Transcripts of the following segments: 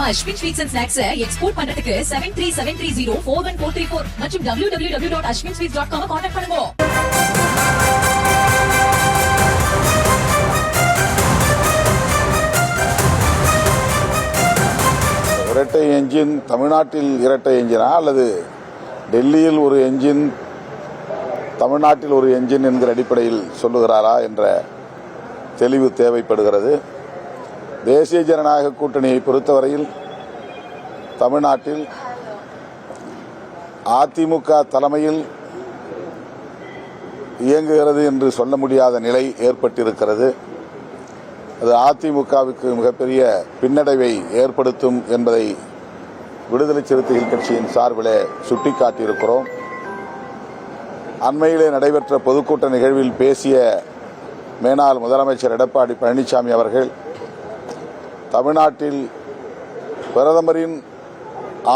நம்ம Ashwin sweets and snacks export பண்றதுக்கு 7373041434 மற்றும் www.ashwinsweets.com கான்டாக்ட் பண்ணுங்க. இரட்டை என்ஜின் தமிழ்நாட்டில் இரட்டை என்ஜினா அல்லது டெல்லியில் ஒரு என்ஜின் தமிழ்நாட்டில் ஒரு என்ஜின் என்கிற அடிப்படையில் சொல்லுகிறாரா என்ற தெளிவு தேவைப்படுகிறது. தேசிய ஜனநாயக கூட்டணியை பொறுத்தவரையில் தமிழ்நாட்டில் அதிமுக தலைமையில் இயங்குகிறது என்று சொல்ல முடியாத நிலை ஏற்பட்டிருக்கிறது. அது அதிமுகவுக்கு மிகப்பெரிய பின்னடைவை ஏற்படுத்தும் என்பதை விடுதலை சிறுத்தைகள் கட்சியின் சார்பிலே சுட்டிக்காட்டியிருக்கிறோம். அண்மையிலே நடைபெற்ற பொதுக்கூட்ட நிகழ்வில் பேசிய மேனாள் முதலமைச்சர் எடப்பாடி பழனிசாமி அவர்கள் தமிழ்நாட்டில் பிரதமரின்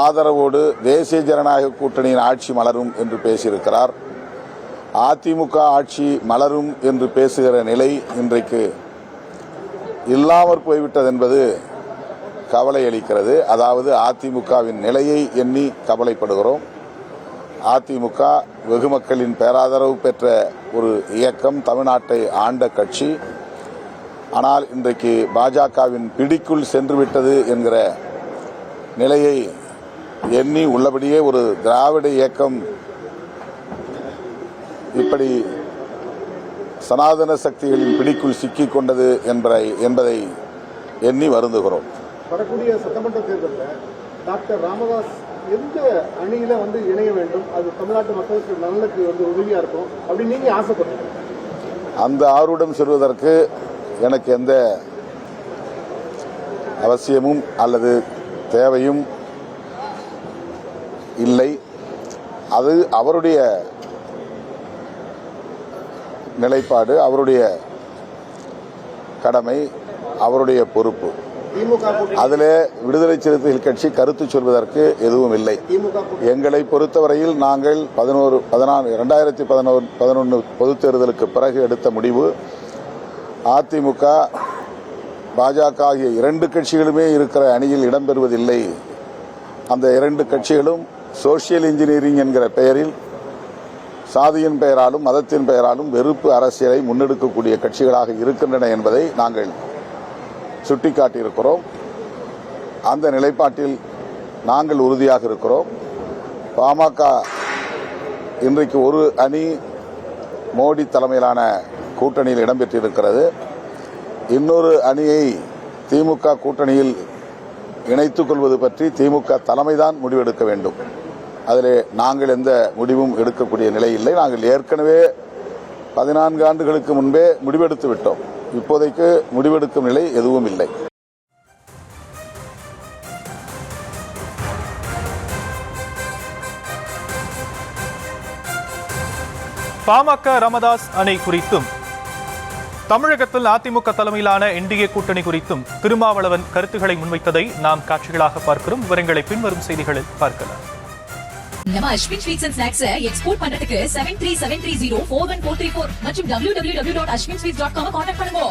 ஆதரவோடு தேசிய ஜனநாயக கூட்டணியின் ஆட்சி மலரும் என்று பேசியிருக்கிறார். அதிமுக ஆட்சி மலரும் என்று பேசுகிற நிலை இன்றைக்கு இல்லாமற் போய்விட்டது என்பது கவலை அளிக்கிறது. அதாவது அதிமுகவின் நிலையை எண்ணி கவலைப்படுகிறோம். அதிமுக வெகு மக்களின் பேராதரவு பெற்ற ஒரு இயக்கம், தமிழ்நாட்டை ஆண்ட கட்சி. ஆனால் இன்றைக்கு பாஜகவின் பிடிக்குள் சென்றுவிட்டது என்கிற நிலையை எண்ணி உள்ளபடியே ஒரு திராவிட இயக்கம் இப்படி சனாதன சக்திகளின் பிடிக்குள் சிக்கிக் கொண்டது என்பதை எண்ணி வருந்துகிறோம். வரக்கூடிய சட்டமன்ற தேர்தலில் டாக்டர் ராமதாஸ் எந்த அணியில இணைய வேண்டும், அது தமிழ்நாட்டு மக்களுக்கு நலனுக்கு உதவியா இருக்கும் அப்படின்னு நீங்க ஆசைப்படுறீங்க? அந்த ஆர்வம் செல்வதற்கு எனக்கு எந்த அவசியமும் அல்லது தேவையும் இல்லை. அது அவருடைய நிலைப்பாடு, அவருடைய கடமை, அவருடைய பொறுப்பு. அதிலே விடுதலை சிறுத்தைகள் கட்சி கருத்து சொல்வதற்கு எதுவும் இல்லை. எங்களை பொறுத்தவரையில் நாங்கள் 2011 பொதுத் தேர்தலுக்கு பிறகு எடுத்த முடிவு, அதிமுக பாஜக ஆகிய இரண்டு கட்சிகளுமே இருக்கிற அணியில் இடம்பெறுவதில்லை. அந்த இரண்டு கட்சிகளும் சோசியல் இன்ஜினியரிங் என்கிற பெயரில் சாதியின் பெயராலும் மதத்தின் பெயராலும் வெறுப்பு அரசியலை முன்னெடுக்கக்கூடிய கட்சிகளாக இருக்கின்றன என்பதை நாங்கள் சுட்டிக்காட்டியிருக்கிறோம். அந்த நிலைப்பாட்டில் நாங்கள் உறுதியாக இருக்கிறோம். பாமக இன்றைக்கு ஒரு அணி மோடி தலைமையிலான கூட்டணியில் இடம்பெற்றிருக்கிறது. இன்னொரு அணியை திமுக கூட்டணியில் இணைத்துக் கொள்வது பற்றி திமுக தலைமைதான் முடிவெடுக்க வேண்டும். அதில் நாங்கள் எந்த முடிவும் எடுக்கக்கூடிய நிலை இல்லை. நாங்கள் ஏற்கனவே 14 ஆண்டுகளுக்கு முன்பே முடிவெடுத்து விட்டோம். இப்போதைக்கு முடிவெடுக்கும் நிலை எதுவும் இல்லை. பாமக ராமதாஸ் அணை குறித்தும் தமிழகத்தில் அதிமுக தலைமையிலான என்டிஏ கூட்டணி குறித்தும் திருமாவளவன் கருத்துக்களை முன்வைத்ததை நாம் காட்சிகளாக பார்க்கிறோம். விவரங்களை பின்வரும் செய்திகளில் பார்க்கலாம். நம்ம Ashwin sweets and snacks export பண்றதுக்கு 7373041434 மற்றும் www.ashwinsweets.com கான்டாக்ட் பண்ணுங்க.